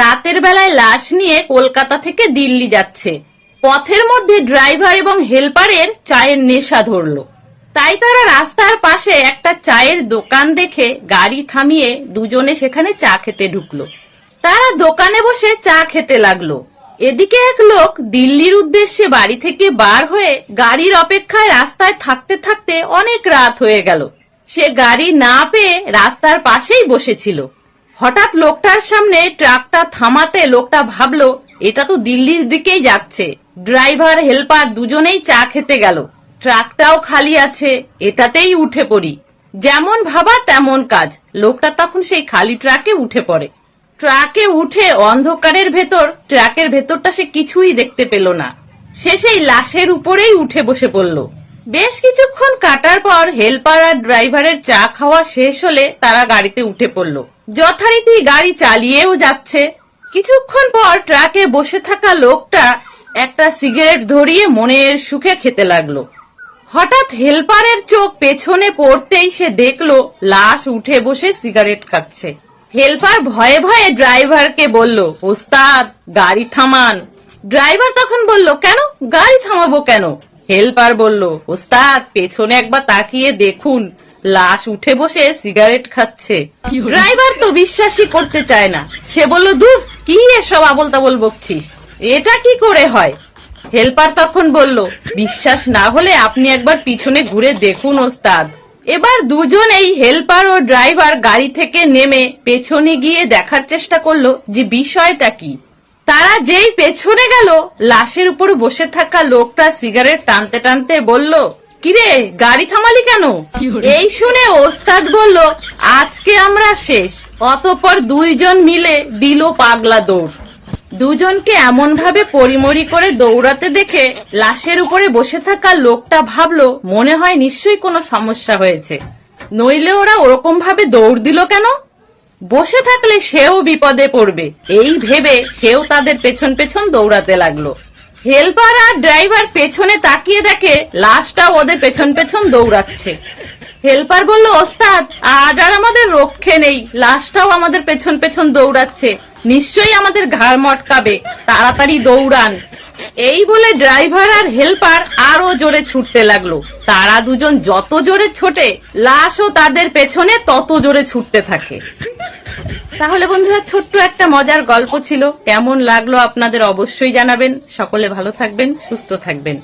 রাতের বেলায় লাশ নিয়ে কলকাতা থেকে দিল্লি যাচ্ছে। পথের মধ্যে ড্রাইভার এবং হেল্পারের চায়ের নেশা ধরলো। তাই তারা রাস্তার পাশে একটা চায়ের দোকান দেখে গাড়ি থামিয়ে দুজনে সেখানে চা খেতে ঢুকলো। তারা দোকানে বসে চা খেতে লাগলো। এদিকে এক লোক দিল্লির উদ্দেশ্যে বাড়ি থেকে বার হয়ে গাড়ির অপেক্ষায় রাস্তায় থাকতে থাকতে অনেক রাত হয়ে গেল। সে গাড়ি না পেয়ে রাস্তার পাশেই বসেছিল। হঠাৎ লোকটার সামনে ট্রাকটা থামাতে লোকটা ভাবলো এটা তো দিল্লির দিকেই যাচ্ছে। ড্রাইভার হেল্পার দুজনেই চা খেতে গেল, ট্রাকটাও খালি আছে, এটাতেই উঠে পড়ি। যেমন ভাবা তেমন কাজ, লোকটা তখন সেই খালি ট্রাকে উঠে পড়ে। ট্রাকে উঠে অন্ধকারের ভেতর ট্রাকের ভেতরটা সে কিছুই দেখতে পেল না। সে সেই লাশের উপরেই উঠে বসে পড়ল। বেশ কিছুক্ষণ কাটার পর হেল্পার আর ড্রাইভারের চা খাওয়া শেষ হলে তারা গাড়িতে উঠে পড়ল। যথারীতি গাড়ি চালিয়েও যাচ্ছে। কিছুক্ষণ পর ট্রাকে বসে থাকা লোকটা একটা সিগারেট ধরিয়ে মনের সুখে খেতে লাগলো। হঠাৎ হেল্পারের চোখ পেছনে পড়তেই সে দেখলো লাশ উঠে বসে সিগারেট খাচ্ছে। হেল্পার ভয়ে ভয়ে ড্রাইভারকে বলল, ওস্তাদ গাড়ি থামান। ড্রাইভার তখন বলল, কেন গাড়ি থামাবো কেন? হেল্পার বলল, ওস্তাদ পেছনে একবার তাকিয়ে দেখুন, লাশ উঠে বসে সিগারেট খাচ্ছে। ড্রাইভার তো বিশ্বাসই করতে চায় না। সে বলল, দূর, কি এসব আবল তাবল বকছিস, এটা কি করে হয়? হেল্পার তখন বলল, বিশ্বাস না হলে আপনি একবার পিছনে ঘুরে দেখুন ওস্তাদ। এবার দুজনেই হেল্পার ও ড্রাইভার গাড়ি থেকে নেমে পেছনে গিয়ে দেখার চেষ্টা করলো যে বিষয়টা কি। তারা যেই পেছনে গেল, লাশের উপর বসে থাকা লোকটা সিগারেট টানতে টানতে বলল, কিরে গাড়ি থামালি কেন? এই শুনে ওস্তাদ বলল, আজকে আমরা শেষ। অতঃপর দুইজন মিলে দিল পাগলা দৌড়। দুজনকে এমন ভাবে পরিমরি করে দৌড়াতে দেখে লাশের উপরে বসে থাকা লোকটা ভাবলো মনে হয় নিশ্চয়ই কোনো সমস্যা হয়েছে, নইলে ওরা ওরকম ভাবে দৌড় দিল কেন? বসে থাকলে সেও বিপদে পড়বে, এই ভেবে সেও তাদের পেছন পেছন দৌড়াতে লাগলো। হেল্পার আর ড্রাইভার পেছনে তাকিয়ে দেখে লাশটাও ওদের পেছন পেছন দৌড়াচ্ছে। হেল্পার বলল, ওস্তাদ আজ আর আমাদের রক্ষে নেই, লাশটাও আমাদের পেছন পেছন দৌড়াচ্ছে, নিশ্চয়ই আমাদের ঘাড় মটকাবে, তাড়াতাড়ি দৌড়ান। এই বলে ড্রাইভার আর হেল্পার আরো জোরে ছুটতে লাগলো। তারা দুজন যত জোরে ছোটে, লাশও তাদের পেছনে তত জোরে ছুটতে থাকে। তাহলে বন্ধুরা, ছোট্ট একটা মজার গল্প ছিল। কেমন লাগলো আপনাদের অবশ্যই জানাবেন। সকলে ভালো থাকবেন, সুস্থ থাকবেন।